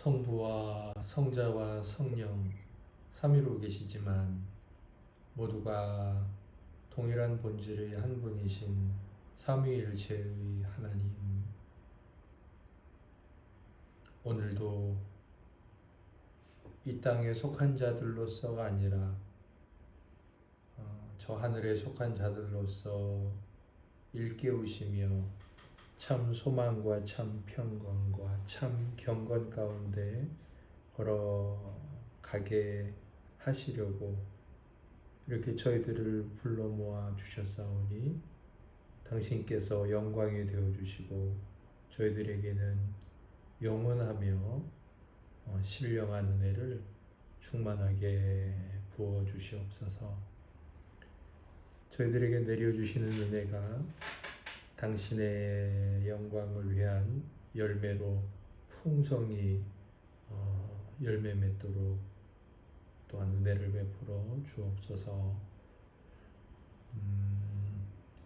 성부와 성자와 성령 삼위로 계시지만 모두가 동일한 본질의 한 분이신 삼위일체의 하나님, 오늘도 이 땅에 속한 자들로서가 아니라 저 하늘에 속한 자들로서 일깨우시며 참 소망과 참 평강과 참 경건 가운데 걸어가게 하시려고 이렇게 저희들을 불러 모아 주셨사오니 당신께서 영광이 되어 주시고 저희들에게는 영원하며 신령한 은혜를 충만하게 부어 주시옵소서. 저희들에게 내려주시는 은혜가 당신의 영광을 위한 열매로 풍성히 열매 맺도록 또한 은혜를 베풀어 주옵소서.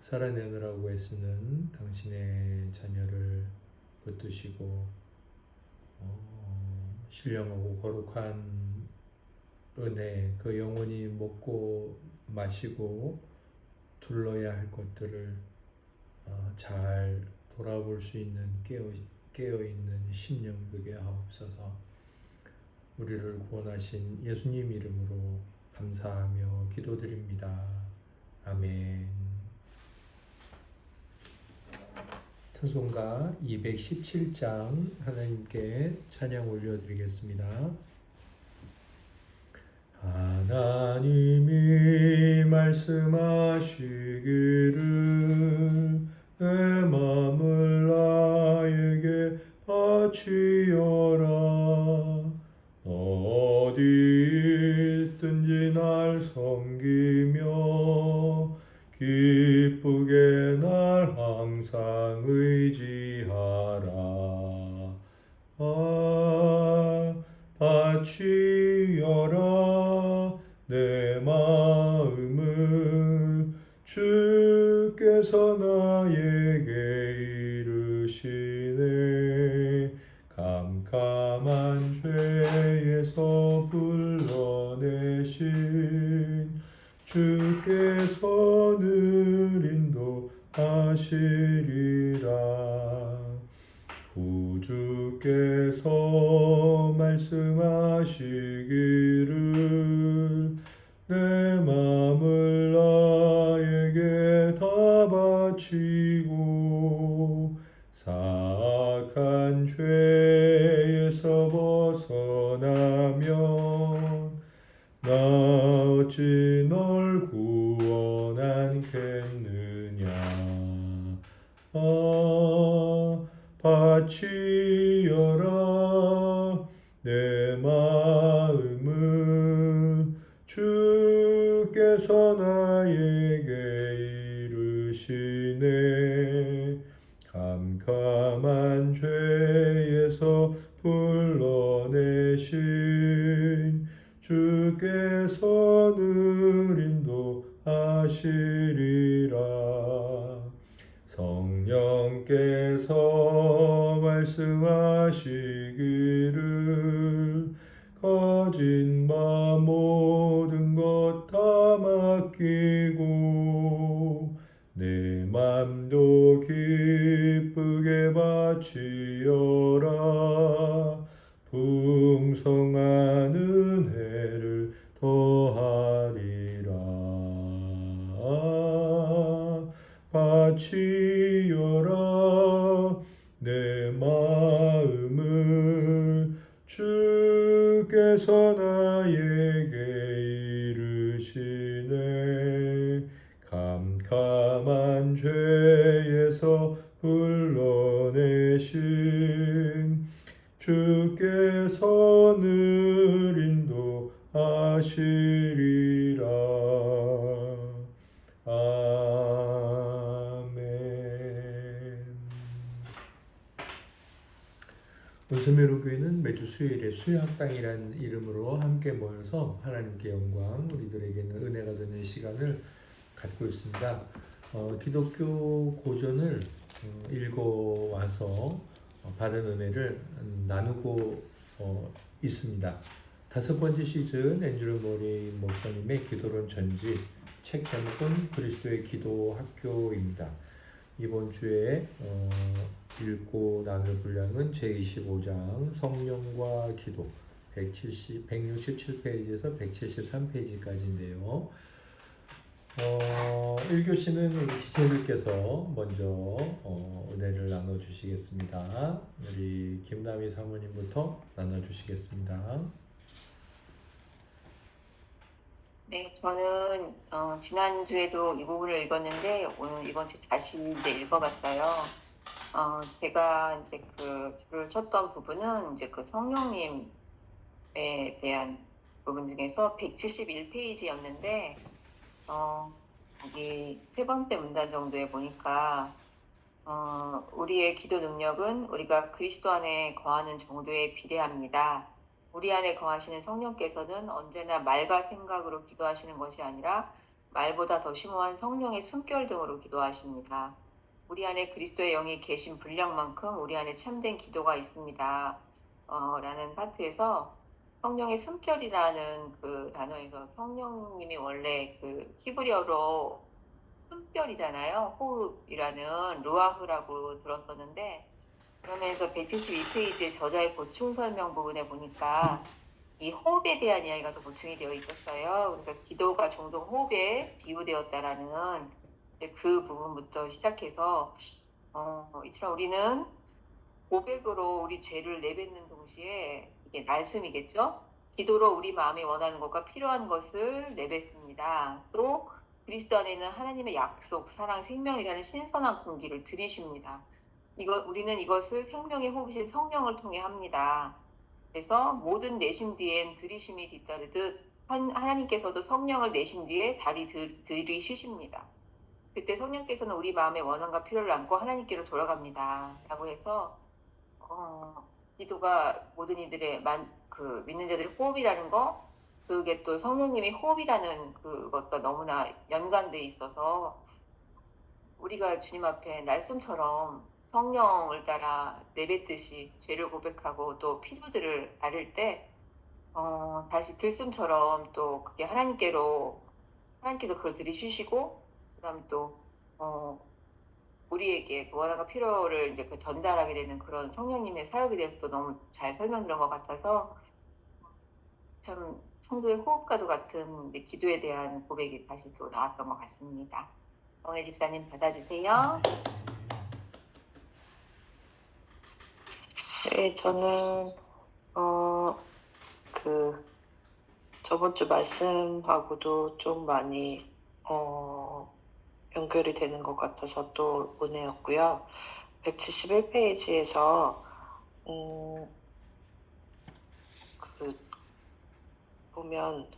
살아내느라고 애쓰는 당신의 자녀를 붙드시고 신령하고 거룩한 은혜, 그 영혼이 먹고 마시고 둘러야 할 것들을 잘 돌아볼 수 있는 깨어있는 심령 되게 하옵소서. 우리를 구원하신 예수님 이름으로 감사하며 기도드립니다. 아멘. 찬송가 217장 하나님께 찬양 올려드리겠습니다. 하나님이 말씀하시기를 내 맘을 나에게 바치어라. 어디 있든지 날 섬기며 기쁘게 날 항상 의지하라. 바치어라 내 마음을 주께서 나에게 이르시네. 깜깜한 죄에서 불러내신 주께서는 인도하시리라. 구주께서 말씀하시기를 내 맘을 나에게 다 바치고 사악한 죄에서 벗어나면 나 어찌 널 구원하겠느냐. 바치어라 내 마음을 주께서 나에게 이르시네. 깜깜한 죄에서 불러내신 주께서는 인도하시리라. 성령께서 말씀하시기를 가진 바 모든 것 다 맡기고 내 맘도 기쁘게 바치어라. 풍성한 은혜를 더하리라. 바치어라 내 마음을 주께서 나에게 이르시네. 깜깜한 죄에서 불러내신 주께서는 인도하시리라. 온세메로교회는 매주 수요일에 수요학당이라는 이름으로 함께 모여서 하나님께 영광, 우리들에게는 은혜가 되는 시간을 갖고 있습니다. 기독교 고전을 읽어와서 받은 은혜를 나누고 있습니다. 5번째 시즌 앤드류 모리 목사님의 기도론 전집, 책 제목은 그리스도의 기도 학교입니다. 이번 주에 읽고 나눌 분량은 제25장 성령과 기도 167페이지에서 173페이지까지인데요. 1교시는 우리 지체들께서 먼저 은혜를 나눠주시겠습니다. 우리 김남희 사모님부터 나눠주시겠습니다. 네, 저는 지난주에도 이 부분을 읽었는데 오늘 이번 주 다시 이제 읽어봤어요. 제가 이제 그 줄을 쳤던 부분은 이제 그 성령님에 대한 부분 중에서 171페이지였는데 여기 세 번째 문단 정도에 보니까 우리의 기도 능력은 우리가 그리스도 안에 거하는 정도에 비례합니다. 우리 안에 거하시는 성령께서는 언제나 말과 생각으로 기도하시는 것이 아니라 말보다 더 심오한 성령의 숨결 등으로 기도하십니다. 우리 안에 그리스도의 영이 계신 분량만큼 우리 안에 참된 기도가 있습니다. 라는 파트에서 성령의 숨결이라는 그 단어에서 성령님이 원래 그 히브리어로 숨결이잖아요. 호흡이라는 루아흐라고 들었었는데, 그러면서 172페이지의 저자의 보충 설명 부분에 보니까 이 호흡에 대한 이야기가 또 보충이 되어 있었어요. 그래서 기도가 종종 호흡에 비유되었다라는 그 부분부터 시작해서 이처럼 우리는 고백으로 우리 죄를 내뱉는 동시에 이게 말씀이겠죠. 기도로 우리 마음이 원하는 것과 필요한 것을 내뱉습니다. 또 그리스도 안에 있는 하나님의 약속, 사랑, 생명이라는 신선한 공기를 들이쉽니다. 우리는 이것을 생명의 호흡이신 성령을 통해 합니다. 그래서 모든 내심 뒤엔 들이쉼이 뒤따르듯 하나님께서도 성령을 내심 뒤에 들이쉬십니다. 그때 성령께서는 우리 마음의 원함과 필요를 안고 하나님께로 돌아갑니다. 라고 해서 기도가 모든 이들의 그 믿는 자들의 호흡이라는 거, 그게 또 성령님의 호흡이라는 그것과 너무나 연관돼 있어서 우리가 주님 앞에 날숨처럼 성령을 따라 내뱉듯이 죄를 고백하고 또 필요들을 아를 때 다시 들숨처럼 또 그게 하나님께서 그걸 들이쉬시고 그다음 또 우리에게 원하가 필요를 이제 그 전달하게 되는 그런 성령님의 사역에 대해서 또 너무 잘 설명드린 것 같아서 참 성도의 호흡과도 같은 기도에 대한 고백이 다시 또 나왔던 것 같습니다. 오늘 집사님 받아주세요. 네, 저는 저번 주 말씀하고도 좀 많이 연결이 되는 것 같아서 또 은혜였고요. 171페이지에서 보면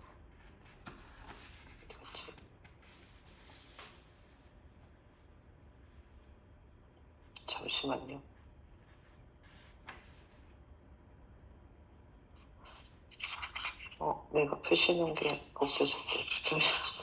잠시만요. 내가 표시놓은 게 없어졌어요. 잠시만요.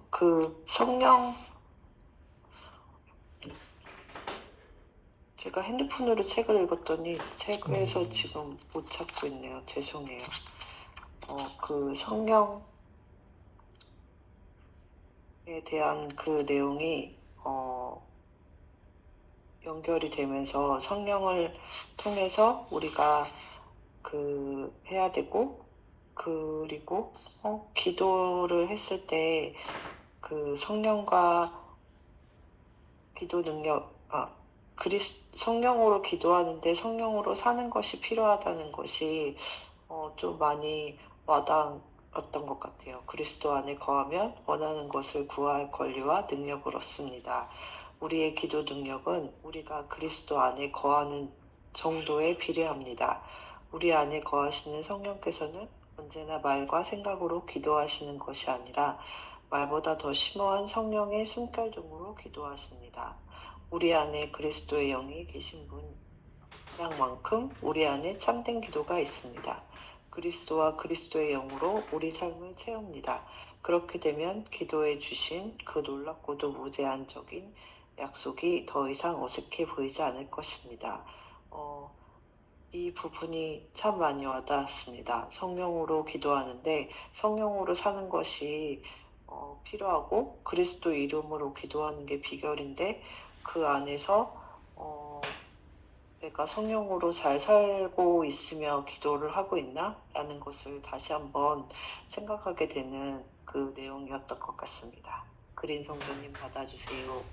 그 성령, 제가 핸드폰으로 책을 읽었더니 책에서 지금 못 찾고 있네요. 죄송해요. 그 성령에 대한 그 내용이 연결이 되면서 성령을 통해서 우리가 해야 되고, 그리고 기도를 했을 때 그 성령과 기도 능력, 성령으로 기도하는데 성령으로 사는 것이 필요하다는 것이 좀 많이 와닿았던 것 같아요. 그리스도 안에 거하면 원하는 것을 구할 권리와 능력을 얻습니다. 우리의 기도 능력은 우리가 그리스도 안에 거하는 정도에 비례합니다. 우리 안에 거하시는 성령께서는 언제나 말과 생각으로 기도하시는 것이 아니라 말보다 더 심오한 성령의 숨결 등으로 기도하십니다. 우리 안에 그리스도의 영이 계신 분 양만큼 우리 안에 참된 기도가 있습니다. 그리스도와 그리스도의 영으로 우리 삶을 채웁니다. 그렇게 되면 기도해 주신 그 놀랍고도 무제한적인 약속이 더 이상 어색해 보이지 않을 것입니다. 이 부분이 참 많이 와닿았습니다. 성령으로 기도하는데 성령으로 사는 것이 필요하고 그리스도 이름으로 기도하는 게 비결인데 그 안에서 내가 성령으로 잘 살고 있으며 기도를 하고 있나? 라는 것을 다시 한번 생각하게 되는 그 내용이었던 것 같습니다. 그린 성도님 받아주세요.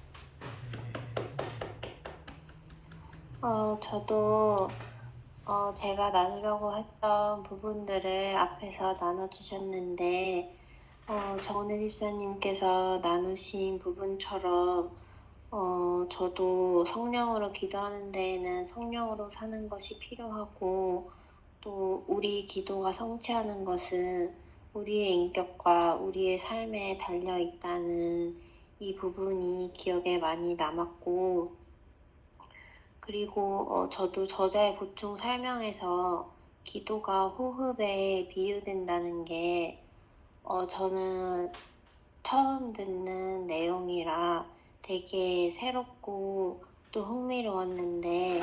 저도 제가 나누려고 했던 부분들을 앞에서 나눠주셨는데, 정은혜 집사님께서 나누신 부분처럼, 저도 성령으로 기도하는 데에는 성령으로 사는 것이 필요하고, 또 우리 기도가 성취하는 것은 우리의 인격과 우리의 삶에 달려 있다는 이 부분이 기억에 많이 남았고, 그리고 저도 저자의 보충 설명에서 기도가 호흡에 비유된다는 게 저는 처음 듣는 내용이라 되게 새롭고 또 흥미로웠는데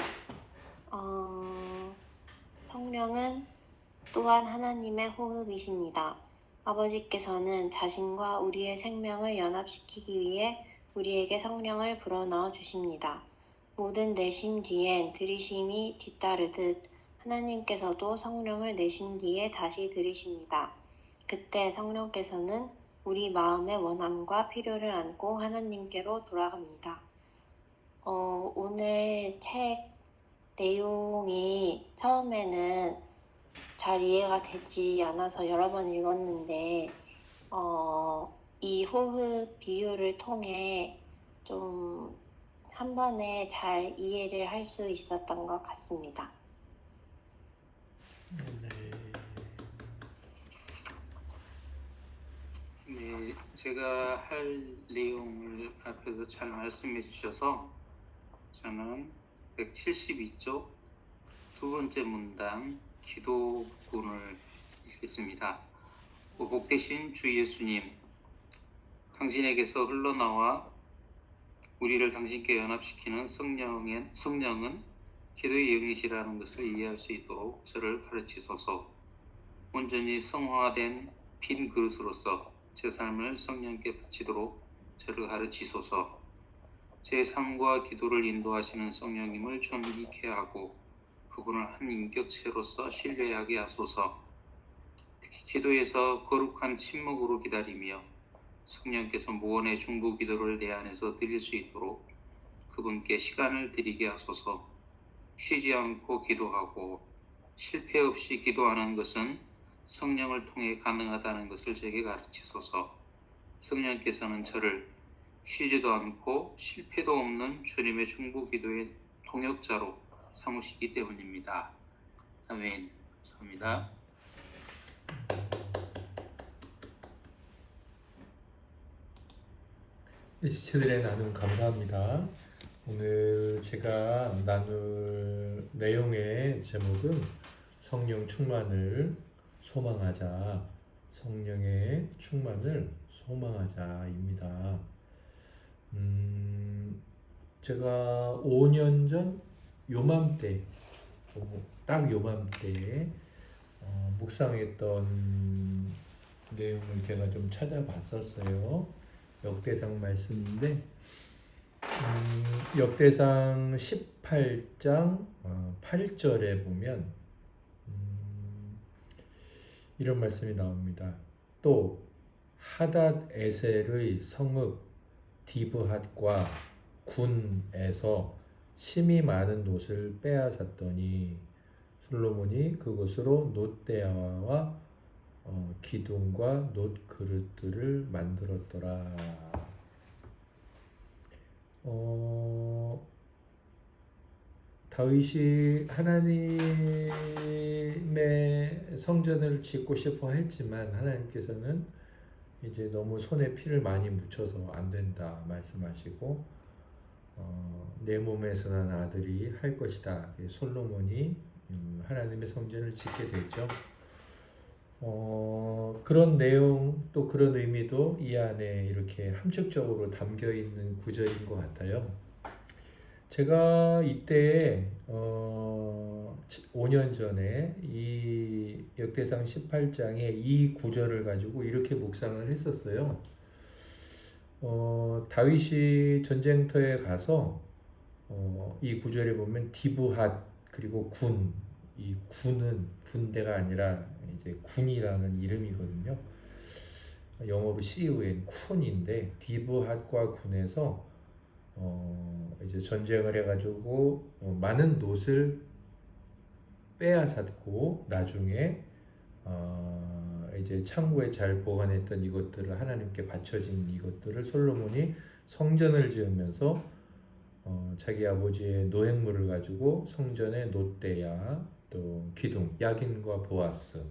성령은 또한 하나님의 호흡이십니다. 아버지께서는 자신과 우리의 생명을 연합시키기 위해 우리에게 성령을 불어넣어 주십니다. 모든 내심 뒤엔 들이심이 뒤따르듯 하나님께서도 성령을 내신 뒤에 다시 들이십니다. 그때 성령께서는 우리 마음의 원함과 필요를 안고 하나님께로 돌아갑니다. 오늘 책 내용이 처음에는 잘 이해가 되지 않아서 여러 번 읽었는데 이 호흡 비유를 통해 좀 한 번에 잘 이해를 할 수 있었던 것 같습니다. 네, 제가 할 내용을 앞에서 잘 말씀해 주셔서 저는 172쪽 두 번째 문단 기도 부분을 읽겠습니다. 복되신 주 예수님, 당신에게서 흘러나와 우리를 당신께 연합시키는 성령은 기도의 영이시라는 것을 이해할 수 있도록 저를 가르치소서. 온전히 성화된 빈 그릇으로서 제 삶을 성령께 바치도록 저를 가르치소서. 제 삶과 기도를 인도하시는 성령님을 존귀케 하고 그분을 한 인격체로서 신뢰하게 하소서. 특히 기도에서 거룩한 침묵으로 기다리며 성령께서 무언의 중보 기도를 내 안에서 드릴 수 있도록 그분께 시간을 드리게 하소서. 쉬지 않고 기도하고 실패 없이 기도하는 것은 성령을 통해 가능하다는 것을 제게 가르치소서. 성령께서는 저를 쉬지도 않고 실패도 없는 주님의 중보 기도의 동역자로 삼으시기 때문입니다. 아멘. 감사합니다. 시체들의 나눔 감사합니다. 오늘 제가 나눌 내용의 제목은 성령 충만을 소망하자, 성령의 충만을 소망하자입니다. 제가 5년 전 요맘때, 딱 요맘때 묵상했던 내용을 제가 좀 찾아봤었어요. 역대상 말씀인데 역대상 18장 8절에 보면 이런 말씀이 나옵니다. 또 하닷 에셀의 성읍 디브핫과 군에서 심히 많은 놋을 빼앗았더니 솔로몬이 그곳으로 놋대야와 기둥과 놋 그릇들을 만들었더라. 다윗이 하나님의 성전을 짓고 싶어 했지만 하나님께서는 이제 너무 손에 피를 많이 묻혀서 안 된다 말씀하시고 내 몸에서 난 아들이 할 것이다. 솔로몬이 하나님의 성전을 짓게 됐죠. 그런 내용 또 그런 의미도 이 안에 이렇게 함축적으로 담겨 있는 구절인 것 같아요. 제가 이때 5년 전에 이 역대상 18장의 이 구절을 가지고 이렇게 묵상을 했었어요. 다윗이 전쟁터에 가서 이 구절에 보면 디브핫 그리고 군, 이 군은 군대가 아니라 이제 군이라는 이름이거든요. 영어로 CUN 쿤인데 디브핫과 군에서 이제 전쟁을 해가지고 많은 놋을 빼앗았고 나중에 이제 창고에 잘 보관했던 이것들을 하나님께 바쳐진 이것들을 솔로몬이 성전을 지으면서 자기 아버지의 노획물을 가지고 성전의 놋대야 또 기둥 야긴과 보아스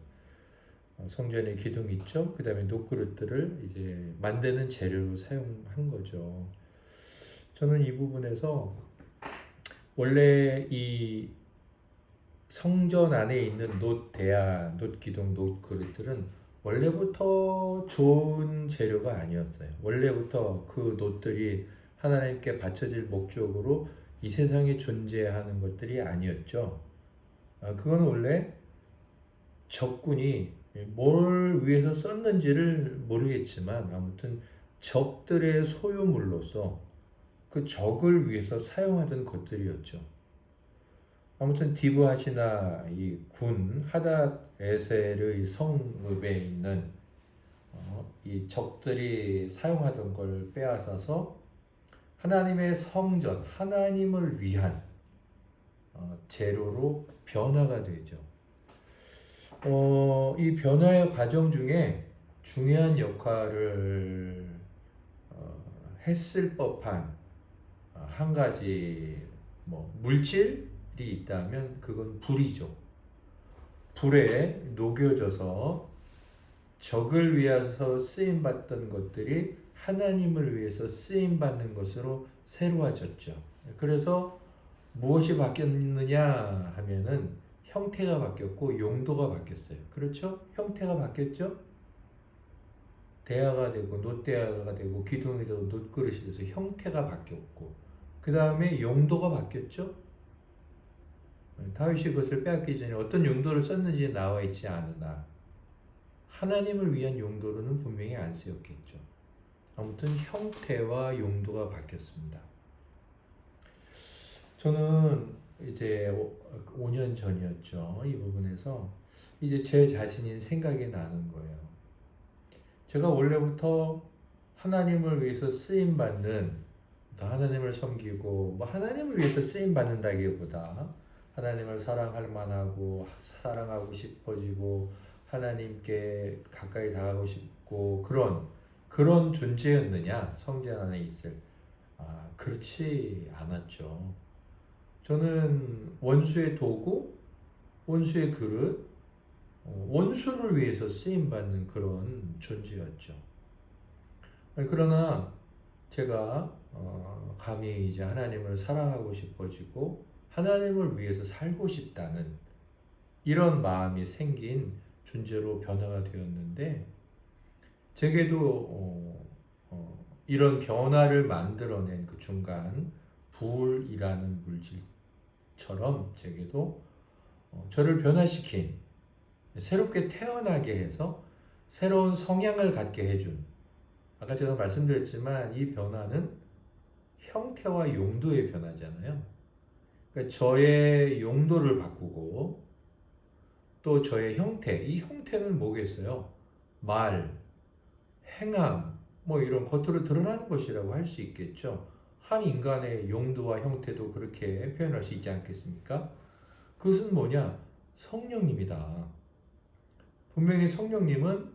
성전에 기둥 있죠. 그 다음에 놋그릇들을 이제 만드는 재료로 사용한 거죠. 저는 이 부분에서 원래 이 성전 안에 있는 놋대야, 놋기둥, 놋그릇들은 원래부터 좋은 재료가 아니었어요. 원래부터 그 놋들이 하나님께 바쳐질 목적으로 이 세상에 존재하는 것들이 아니었죠. 그건 원래 적군이 뭘 위해서 썼는지를 모르겠지만 아무튼 적들의 소유물로서 그 적을 위해서 사용하던 것들이었죠. 아무튼 디브핫이나 이 군 하닷 에셀의 성읍에 있는 이 적들이 사용하던 걸 빼앗아서 하나님의 성전, 하나님을 위한 재료로 변화가 되죠. 이 변화의 과정 중에 중요한 역할을 했을 법한 한 가지 물질이 있다면 그건 불이죠. 불에 녹여져서 적을 위해서 쓰임 받던 것들이 하나님을 위해서 쓰임 받는 것으로 새로워졌죠. 그래서 무엇이 바뀌었느냐 하면은 형태가 바뀌었고 용도가 바뀌었어요. 그렇죠? 형태가 바뀌었죠? 대야가 되고 놋대야가 되고 기둥이 되고 놋그릇이 돼서 형태가 바뀌었고 그 다음에 용도가 바뀌었죠? 다윗이 그것을 빼앗기 전에 어떤 용도를 썼는지 나와 있지 않으나 하나님을 위한 용도로는 분명히 안 쓰였겠죠. 아무튼 형태와 용도가 바뀌었습니다. 저는 이제 5년 전이었죠. 이 부분에서 이제 제 자신이 생각이 나는 거예요. 제가 원래부터 하나님을 위해서 쓰임 받는, 하나님을 섬기고 하나님을 위해서 쓰임 받는다기보다 하나님을 사랑할 만하고 사랑하고 싶어지고 하나님께 가까이 다가가고 싶고 그런 존재였느냐 성전 안에 있을 그렇지 않았죠. 저는 원수의 도구, 원수의 그릇, 원수를 위해서 쓰임받는 그런 존재였죠. 그러나 제가 감히 이제 하나님을 사랑하고 싶어지고 하나님을 위해서 살고 싶다는 이런 마음이 생긴 존재로 변화가 되었는데 제게도 이런 변화를 만들어낸 그 중간 불이라는 물질처럼 제게도 저를 변화시킨 새롭게 태어나게 해서 새로운 성향을 갖게 해준 아까 제가 말씀드렸지만 이 변화는 형태와 용도의 변화잖아요. 그러니까 저의 용도를 바꾸고 또 저의 형태, 이 형태는 뭐겠어요? 말, 행함, 이런 겉으로 드러나는 것이라고 할 수 있겠죠. 한 인간의 용도와 형태도 그렇게 표현할 수 있지 않겠습니까? 그것은 뭐냐? 성령님이다. 분명히 성령님은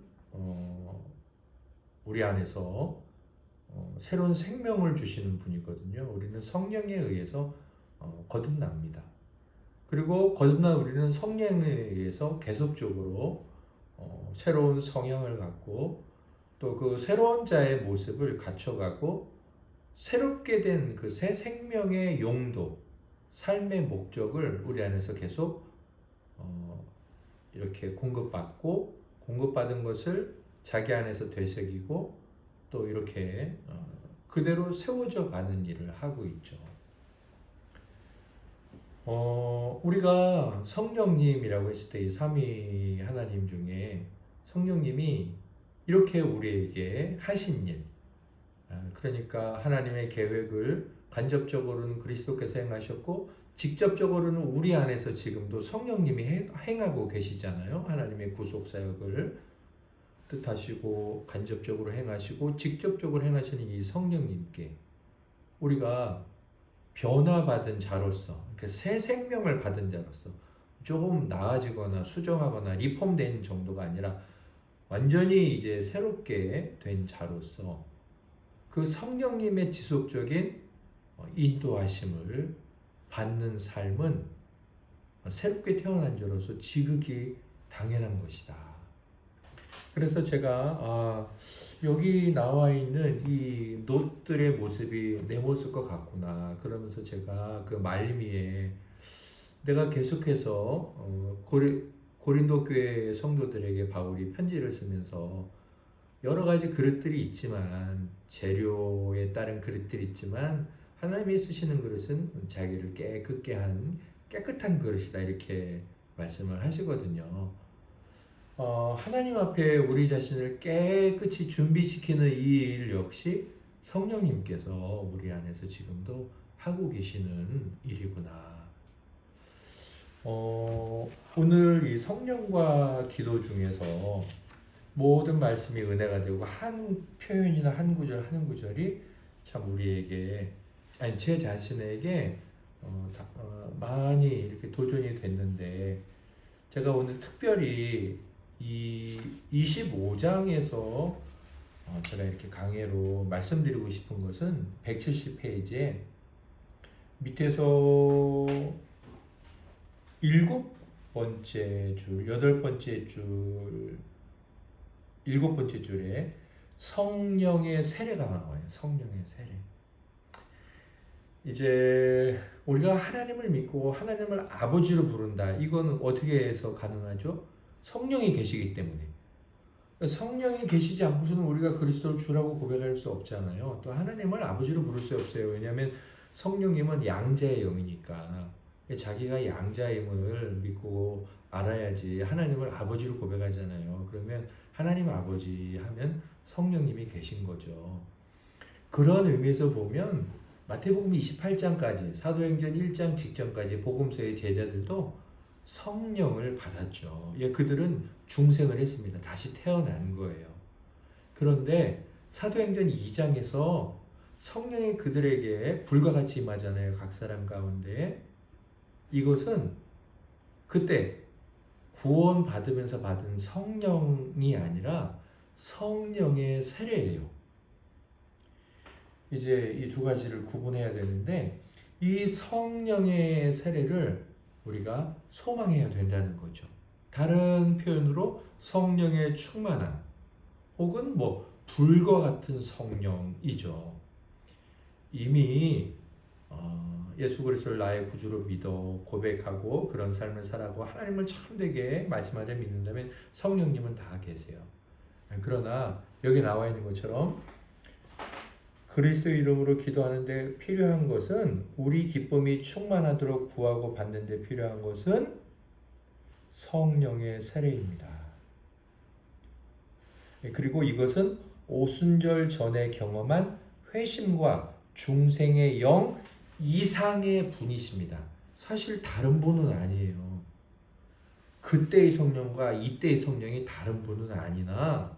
우리 안에서 새로운 생명을 주시는 분이거든요. 우리는 성령에 의해서 거듭납니다. 그리고 거듭난 우리는 성령에 의해서 계속적으로 새로운 성향을 갖고 또 그 새로운 자의 모습을 갖춰가고 새롭게 된 그 새 생명의 용도, 삶의 목적을 우리 안에서 계속 이렇게 공급받은 것을 자기 안에서 되새기고 또 이렇게 그대로 세워져 가는 일을 하고 있죠. 우리가 성령님이라고 했을 때 이 삼위 하나님 중에 성령님이 이렇게 우리에게 하신 일, 그러니까 하나님의 계획을 간접적으로는 그리스도께서 행하셨고 직접적으로는 우리 안에서 지금도 성령님이 행하고 계시잖아요. 하나님의 구속 사역을 뜻하시고 간접적으로 행하시고 직접적으로 행하시는 이 성령님께 우리가 변화받은 자로서, 새 생명을 받은 자로서 조금 나아지거나 수정하거나 리폼된 정도가 아니라 완전히 이제 새롭게 된 자로서 그 성령님의 지속적인 인도하심을 받는 삶은 새롭게 태어난 자로서 지극히 당연한 것이다. 그래서 제가 여기 나와 있는 이 노트들의 모습이 내 모습과 같구나 그러면서 제가 그 말미에 내가 계속해서 고린도 교회 성도들에게 바울이 편지를 쓰면서 여러 가지 그릇들이 있지만 재료에 따른 그릇들이 있지만 하나님이 쓰시는 그릇은 자기를 깨끗한 그릇이다 이렇게 말씀을 하시거든요. 하나님 앞에 우리 자신을 깨끗이 준비시키는 이 일 역시 성령님께서 우리 안에서 지금도 하고 계시는 일이구나. 오늘 이 성령과 기도 중에서 모든 말씀이 은혜가 되고 한 표현이나 한 구절이 참 우리에게 아니 제 자신에게 많이 이렇게 도전이 됐는데 제가 오늘 특별히 이 25장에서 제가 이렇게 강해로 말씀드리고 싶은 것은 170페이지에 밑에서 7번째 줄, 8번째 줄, 7번째 줄에 성령의 세례가 나와요. 성령의 세례. 이제 우리가 하나님을 믿고 하나님을 아버지로 부른다. 이거는 어떻게 해서 가능하죠? 성령이 계시기 때문에. 성령이 계시지 않고서는 우리가 그리스도를 주라고 고백할 수 없잖아요. 또 하나님을 아버지로 부를 수 없어요. 왜냐하면 성령님은 양자의 영이니까 자기가 양자임을 믿고 알아야지 하나님을 아버지로 고백하잖아요. 그러면 하나님 아버지 하면 성령님이 계신 거죠. 그런 의미에서 보면 마태복음 28장까지 사도행전 1장 직전까지 복음서의 제자들도 성령을 받았죠. 그들은 중생을 했습니다. 다시 태어난 거예요. 그런데 사도행전 2장에서 성령이 그들에게 불과 같이 임하잖아요. 각 사람 가운데. 이것은 그때 구원 받으면서 받은 성령이 아니라 성령의 세례예요. 이제 이 두 가지를 구분해야 되는데 이 성령의 세례를 우리가 소망해야 된다는 거죠. 다른 표현으로 성령의 충만함 혹은 불과 같은 성령이죠. 이미 예수 그리스도를 나의 구주로 믿어 고백하고 그런 삶을 살아고 하나님을 참되게 말씀하자 믿는다면 성령님은 다 계세요. 그러나 여기 나와 있는 것처럼 그리스도의 이름으로 기도하는데 필요한 것은 우리 기쁨이 충만하도록 구하고 받는데 필요한 것은 성령의 세례입니다. 그리고 이것은 오순절 전에 경험한 회심과 중생의 영 이상의 분이십니다. 사실 다른 분은 아니에요. 그때의 성령과 이때의 성령이 다른 분은 아니나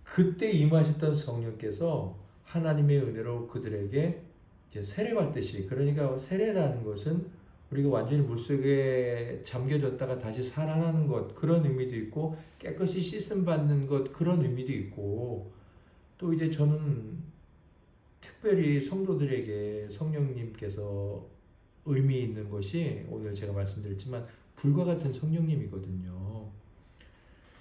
그때 임하셨던 성령께서 하나님의 은혜로 그들에게 이제 세례받듯이, 그러니까 세례라는 것은 우리가 완전히 물속에 잠겨졌다가 다시 살아나는 것, 그런 의미도 있고 깨끗이 씻음 받는 것, 그런 의미도 있고, 또 이제 저는 특별히 성도들에게 성령님께서 의미 있는 것이 오늘 제가 말씀드렸지만 불과 같은 성령님이거든요.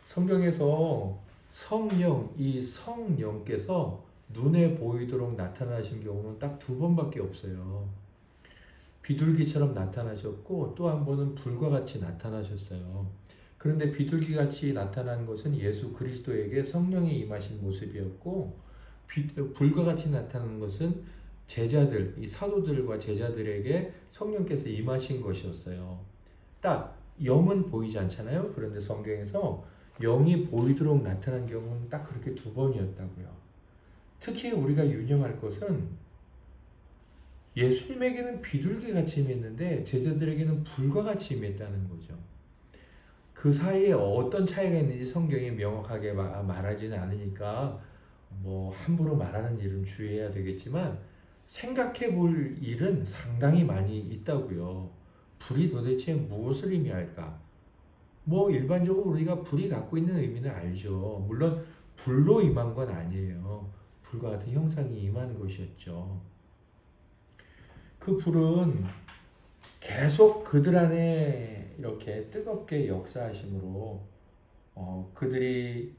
성경에서 성령, 이 성령께서 눈에 보이도록 나타나신 경우는 딱 2번밖에 없어요. 비둘기처럼 나타나셨고 또 한 번은 불과 같이 나타나셨어요. 그런데 비둘기 같이 나타난 것은 예수 그리스도에게 성령이 임하신 모습이었고 불과 같이 나타난 것은 제자들, 이 사도들과 제자들에게 성령께서 임하신 것이었어요. 딱 영은 보이지 않잖아요. 그런데 성경에서 영이 보이도록 나타난 경우는 딱 그렇게 2번이었다고요. 특히 우리가 유념할 것은 예수님에게는 비둘기같이 임했는데 제자들에게는 불과 같이 임했다는 거죠. 그 사이에 어떤 차이가 있는지 성경이 명확하게 말하지는 않으니까 뭐 함부로 말하는 일은 주의해야 되겠지만 생각해 볼 일은 상당히 많이 있다고요. 불이 도대체 무엇을 의미할까? 뭐 일반적으로 우리가 불이 갖고 있는 의미는 알죠. 물론 불로 임한 건 아니에요. 불과 같은 형상이 임한 것이었죠. 그 불은 계속 그들 안에 이렇게 뜨겁게 역사하심으로 그들이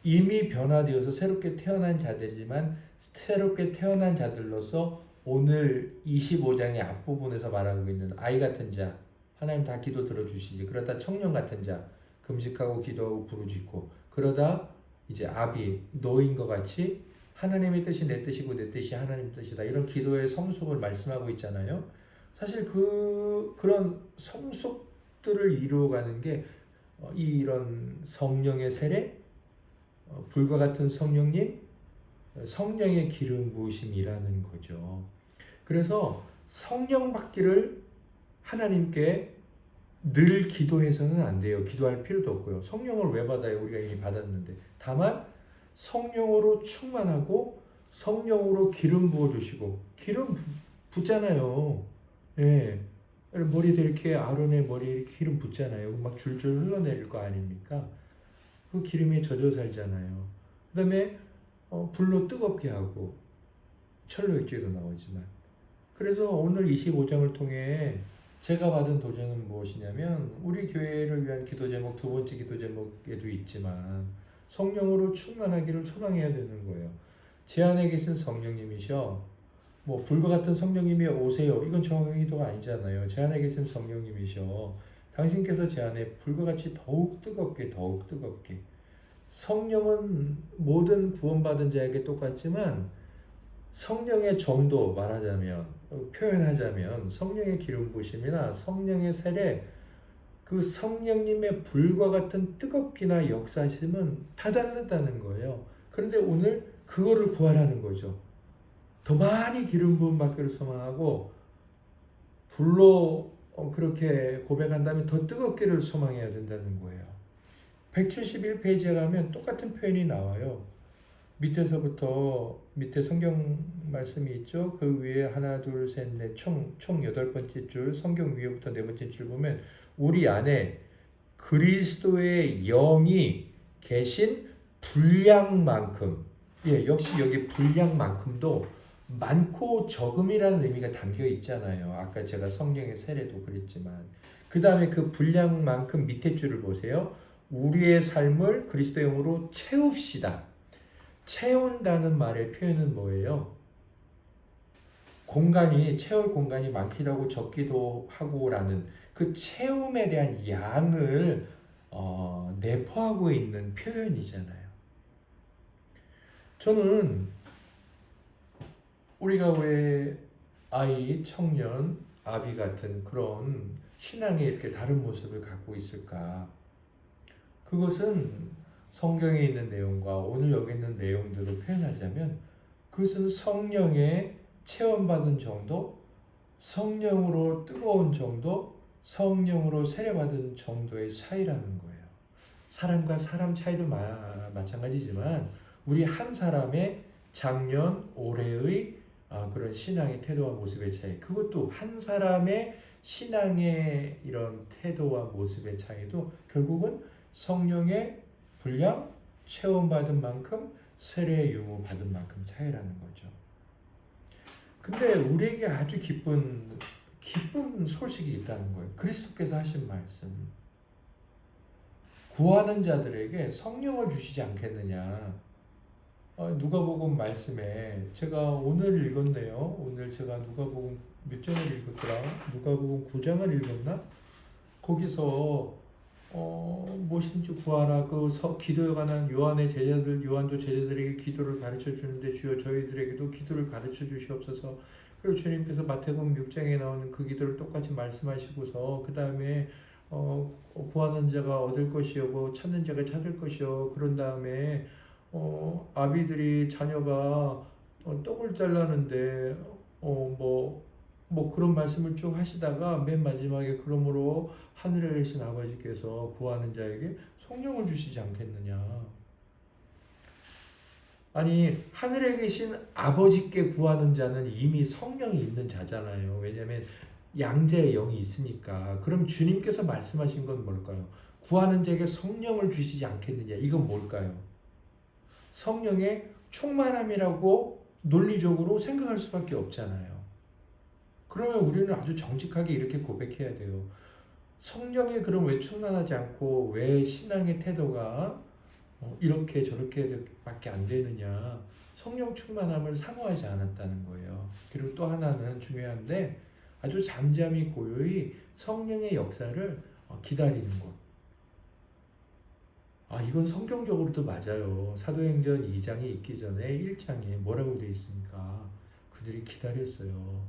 이미 변화되어서 새롭게 태어난 자들이지만 새롭게 태어난 자들로서 오늘 25장의 앞부분에서 말하고 있는 아이 같은 자, 하나님 다 기도 들어주시지. 그러다 청년 같은 자, 금식하고 기도하고 부르짖고 그러다 이제 아비, 노인과 같이 하나님의 뜻이 내 뜻이고 내 뜻이 하나님 뜻이다. 이런 기도의 성숙을 말씀하고 있잖아요. 사실 그런 성숙들을 이루어가는 게 이런 성령의 세례, 불과 같은 성령님, 성령의 기름 부으심이라는 거죠. 그래서 성령 받기를 하나님께 늘 기도해서는 안 돼요. 기도할 필요도 없고요. 성령을 왜 받아요? 우리가 이미 받았는데. 다만 성령으로 충만하고 성령으로 기름 부어주시고 기름 붓잖아요. 예. 머리에 이렇게 아론의 머리에 이렇게 기름 붓잖아요. 막 줄줄 흘러내릴 거 아닙니까? 그 기름에 젖어 살잖아요. 그 다음에 불로 뜨겁게 하고 철로 육지도 나오지만 그래서 오늘 25장을 통해 제가 받은 도전은 무엇이냐면 우리 교회를 위한 기도 제목 2번째 기도 제목에도 있지만 성령으로 충만하기를 소망해야 되는 거예요. 제 안에 계신 성령님이셔. 뭐 불과 같은 성령님이 오세요. 이건 정확한 기도가 아니잖아요. 제 안에 계신 성령님이셔. 당신께서 제 안에 불과 같이 더욱 뜨겁게 성령은 모든 구원받은 자에게 똑같지만 성령의 정도 말하자면 표현하자면 성령의 기름 부으심이나 성령의 세례 그 성령님의 불과 같은 뜨겁기나 역사심은 다 다르다는 거예요. 그런데 오늘 그거를 구하라는 거죠. 더 많이 기름 부음 받기를 소망하고 불로 그렇게 고백한다면 더 뜨겁기를 소망해야 된다는 거예요. 171페이지에 가면 똑같은 표현이 나와요. 밑에서부터 밑에 성경 말씀이 있죠. 그 위에 하나 둘 셋 넷 총 8번째 줄 성경 위에부터 4번째 줄 보면 우리 안에 그리스도의 영이 계신 분량만큼 역시 여기 분량만큼도 많고 적음이라는 의미가 담겨 있잖아요. 아까 제가 성령의 세례도 그랬지만 그 다음에 그 분량만큼 밑에 줄을 보세요. 우리의 삶을 그리스도 영으로 채웁시다. 채운다는 말의 표현은 뭐예요? 채울 공간이 많기도 하고 적기도 하고라는 그 채움에 대한 양을 내포하고 있는 표현이잖아요. 저는 우리가 왜 아이, 청년, 아비 같은 그런 신앙의 이렇게 다른 모습을 갖고 있을까? 그것은 성경에 있는 내용과 오늘 여기 있는 내용들을 표현하자면 그것은 성령의 체험받은 정도, 성령으로 뜨거운 정도, 성령으로 세례받은 정도의 차이라는 거예요. 사람과 사람 차이도 마찬가지지만 우리 한 사람의 작년, 올해의 그런 신앙의 태도와 모습의 차이, 그것도 한 사람의 신앙의 이런 태도와 모습의 차이도 결국은 성령의 분량, 체험받은 만큼 세례의 유무 받은 만큼 차이라는 거죠. 근데 우리에게 아주 기쁜 소식이 있다는 거예요. 그리스도께서 하신 말씀. 구하는 자들에게 성령을 주시지 않겠느냐. 누가복음 말씀에 제가 오늘 읽었네요. 오늘 제가 누가복음 몇 장을 읽었더라? 누가복음 9장을 읽었나? 거기서 무엇인지 구하라 기도에 관한 요한도 제자들에게 기도를 가르쳐 주는데 주여 저희들에게도 기도를 가르쳐 주시옵소서. 그리고 주님께서 마태복음 6장에 나오는 그 기도를 똑같이 말씀하시고서 그 다음에 구하는 자가 얻을 것이요 찾는 자가 찾을 것이요 그런 다음에 아비들이 자녀가 떡을 달라는데 뭐 그런 말씀을 쭉 하시다가 맨 마지막에 그러므로 하늘에 계신 아버지께서 구하는 자에게 성령을 주시지 않겠느냐. 아니 하늘에 계신 아버지께 구하는 자는 이미 성령이 있는 자잖아요. 왜냐하면 양자의 영이 있으니까. 그럼 주님께서 말씀하신 건 뭘까요? 구하는 자에게 성령을 주시지 않겠느냐. 이건 뭘까요? 성령의 충만함이라고 논리적으로 생각할 수밖에 없잖아요. 그러면 우리는 아주 정직하게 이렇게 고백해야 돼요. 성령이 그럼 왜 충만하지 않고 왜 신앙의 태도가 이렇게 저렇게 밖에 안 되느냐. 성령 충만함을 사모하지 않았다는 거예요. 그리고 또 하나는 중요한데 아주 잠잠히 고요히 성령의 역사를 기다리는 것. 이건 성경적으로도 맞아요. 사도행전 2장이 있기 전에 1장에 뭐라고 되어 있습니까? 그들이 기다렸어요.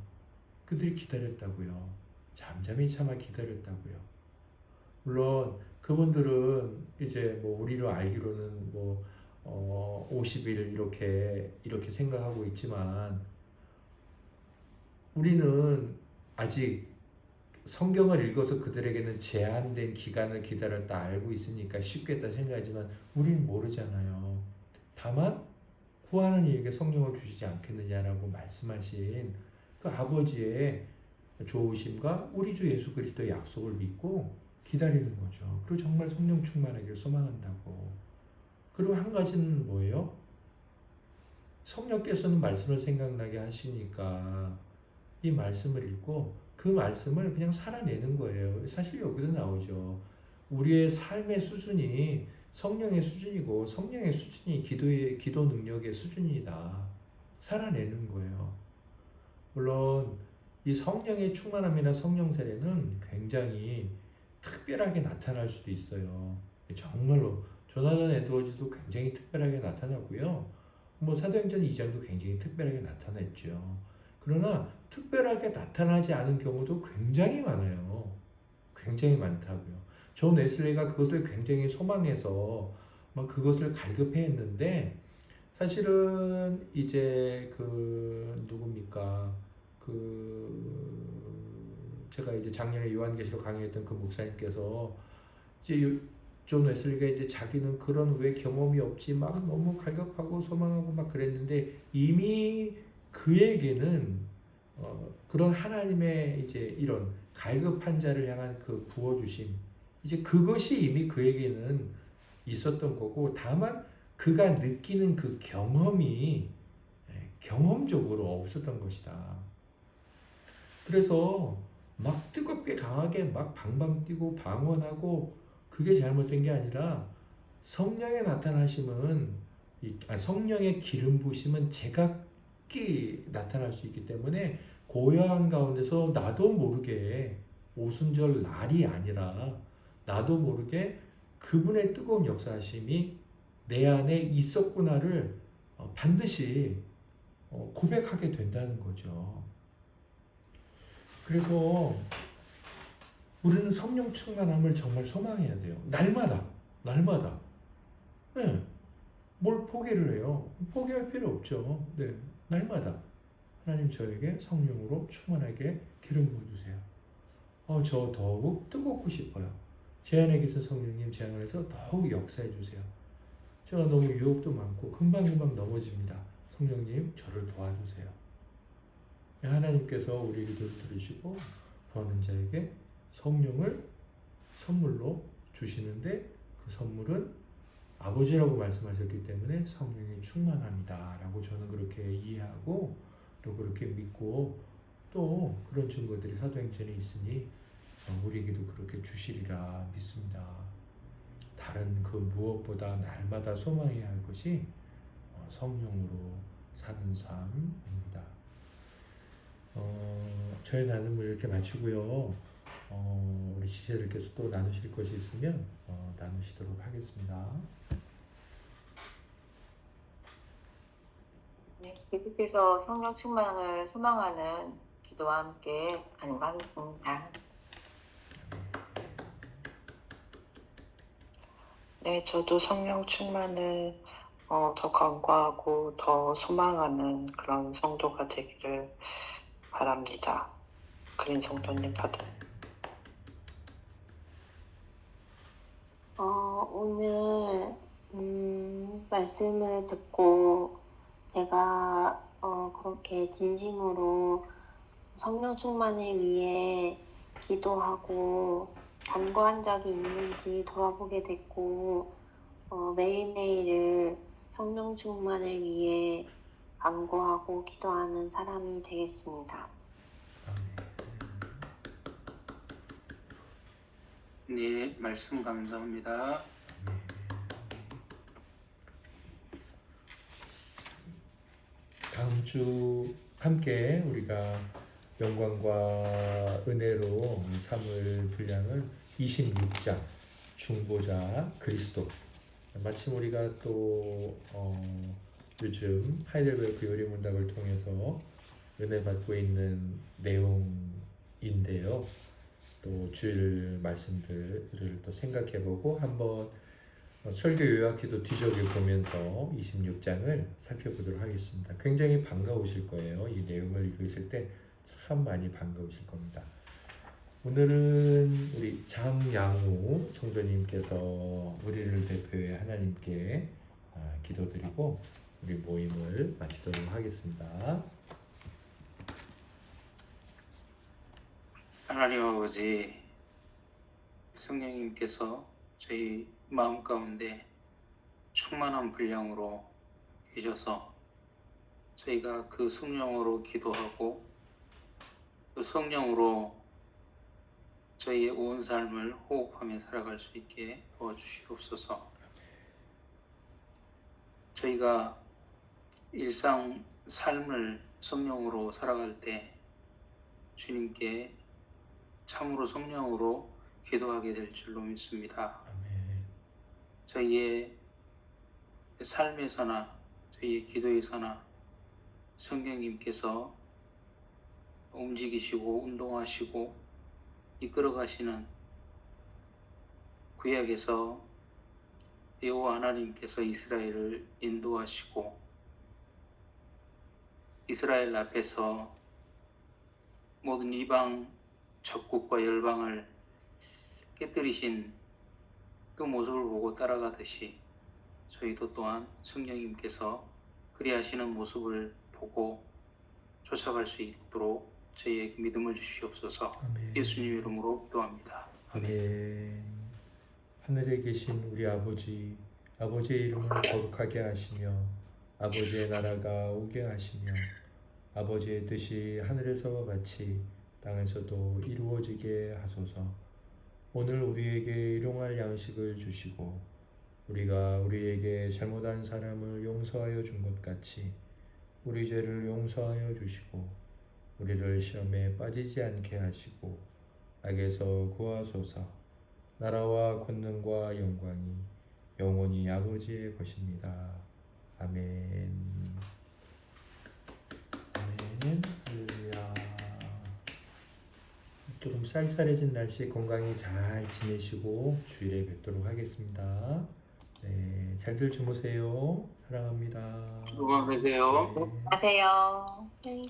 그들이 기다렸다고요. 잠잠히 참아 기다렸다고요. 물론 그분들은 이제 뭐 우리로 알기로는 50일 이렇게 생각하고 있지만 우리는 아직 성경을 읽어서 그들에게는 제한된 기간을 기다렸다 알고 있으니까 쉽겠다 생각하지만 우리는 모르잖아요. 다만 구하는 이에게 성령을 주시지 않겠느냐라고 말씀하신 그 아버지의 좋으심과 우리 주 예수 그리스도의 약속을 믿고 기다리는 거죠. 그리고 정말 성령 충만하기를 소망한다고. 그리고 한 가지는 뭐예요? 성령께서는 말씀을 생각나게 하시니까 이 말씀을 읽고 그 말씀을 그냥 살아내는 거예요. 사실 여기도 나오죠. 우리의 삶의 수준이 성령의 수준이고 성령의 수준이 기도 능력의 수준이다. 살아내는 거예요. 물론 이 성령의 충만함이나 성령 세례는 굉장히 특별하게 나타날 수도 있어요. 정말로 조나단 에드워즈도 굉장히 특별하게 나타났고요. 사도행전 2장도 굉장히 특별하게 나타났죠. 그러나 특별하게 나타나지 않은 경우도 굉장히 많아요. 굉장히 많다고요. 존 웨슬리가 그것을 굉장히 소망해서 막 그것을 갈급해했는데 사실은 이제 누굽니까? 제가 이제 작년에 요한계시록 강의했던 그 목사님께서 이제 존 웨슬리가 이제 자기는 그런 왜 경험이 없지 막 너무 갈급하고 소망하고 막 그랬는데 이미 그에게는 그런 하나님의 이제 이런 갈급한 자를 향한 그 부어주심 이제 그것이 이미 그에게는 있었던 거고 다만 그가 느끼는 그 경험이 경험적으로 없었던 것이다. 그래서 막 뜨겁게 강하게 막 방방 뛰고 방언하고 그게 잘못된 게 아니라 성령의 나타나심은 성령의 기름 부심은 제각기 나타날 수 있기 때문에 고요한 가운데서 나도 모르게 오순절 날이 아니라 나도 모르게 그분의 뜨거운 역사하심이 내 안에 있었구나를 반드시 고백하게 된다는 거죠. 그래서 우리는 성령 충만함을 정말 소망해야 돼요. 날마다. 네. 뭘 포기를 해요? 포기할 필요 없죠. 네. 날마다. 하나님 저에게 성령으로 충만하게 기름 부어주세요. 저 더욱 뜨겁고 싶어요. 제 안에 계신 성령님 제 안에서 더욱 역사해 주세요. 제가 너무 유혹도 많고 금방금방 넘어집니다. 성령님 저를 도와주세요. 하나님께서 우리 기도를 들으시고 구하는 자에게 성령을 선물로 주시는데 그 선물은 아버지라고 말씀하셨기 때문에 성령의 충만함이다 라고 저는 그렇게 이해하고 또 그렇게 믿고 또 그런 증거들이 사도행전에 있으니 우리에게도 그렇게 주시리라 믿습니다. 다른 그 무엇보다 날마다 소망해야 할 것이 성령으로 사는 삶입니다. 저희 나눔을 이렇게 마치고요. 우리 지체들께서 또 나누실 것이 있으면 나누시도록 하겠습니다. 네, 계속해서 성령 충만을 소망하는 기도와 함께 간구하겠습니다. 네, 저도 성령 충만을 더 간구하고 더 소망하는 그런 성도가 되기를 바랍니다. 그린 성도님 받은. 오늘 말씀을 듣고 제가 그렇게 진심으로 성령 충만을 위해 기도하고 간구한 적이 있는지 돌아보게 됐고 매일매일을 성령 충만을 위해 간구하고 기도하는 사람이 되겠습니다. 네, 말씀 감사합니다. 다음 주 함께 우리가 영광과 은혜로 삼을 분량은 26장 중보자 그리스도. 마침 우리가 또 요즘 하이델베르크 요리문답을 통해서 은혜 받고 있는 내용인데요. 또 주일 말씀들을 또 생각해보고 한번 설교 요약기도 뒤적여 보면서 26장을 살펴보도록 하겠습니다. 굉장히 반가우실 거예요. 이 내용을 읽으실 때 참 많이 반가우실 겁니다. 오늘은 우리 장양우 성도님께서 우리를 대표해 하나님께 기도드리고 우리 모임을 마치도록 하겠습니다. 하나님 아버지, 성령님께서 저희 마음 가운데 충만한 분량으로 계셔서 저희가 그 성령으로 기도하고 그 성령으로 저희의 온 삶을 호흡하며 살아갈 수 있게 도와주시옵소서. 저희가 일상 삶을 성령으로 살아갈 때 주님께 참으로 성령으로 기도하게 될 줄로 믿습니다. 아멘. 저희의 삶에서나 저희의 기도에서나 성령님께서 움직이시고 운동하시고 이끌어가시는 구약에서 여호와 하나님께서 이스라엘을 인도하시고 이스라엘 앞에서 모든 이방 적국과 열방을 깨뜨리신 그 모습을 보고 따라가듯이 저희도 또한 성령님께서 그리하시는 모습을 보고 쫓아갈 수 있도록 저희에게 믿음을 주시옵소서. 아멘. 예수님 이름으로 기도합니다. 아멘. 하늘에 계신 우리 아버지, 아버지의 이름을 거룩하게 하시며 아버지의 나라가 오게 하시며 아버지의 뜻이 하늘에서와 같이 땅에서도 이루어지게 하소서. 오늘 우리에게 일용할 양식을 주시고 우리가 우리에게 잘못한 사람을 용서하여 준 것 같이 우리 죄를 용서하여 주시고 우리를 시험에 빠지지 않게 하시고 악에서 구하소서. 나라와 권능과 영광이 영원히 아버지의 것입니다. 아멘. 아멘. 할렐루야. 조금 쌀쌀해진 날씨 건강히 잘 지내시고 주일에 뵙도록 하겠습니다. 네, 잘들 주무세요. 사랑합니다. 수고하세요. 네. 하세요. 네,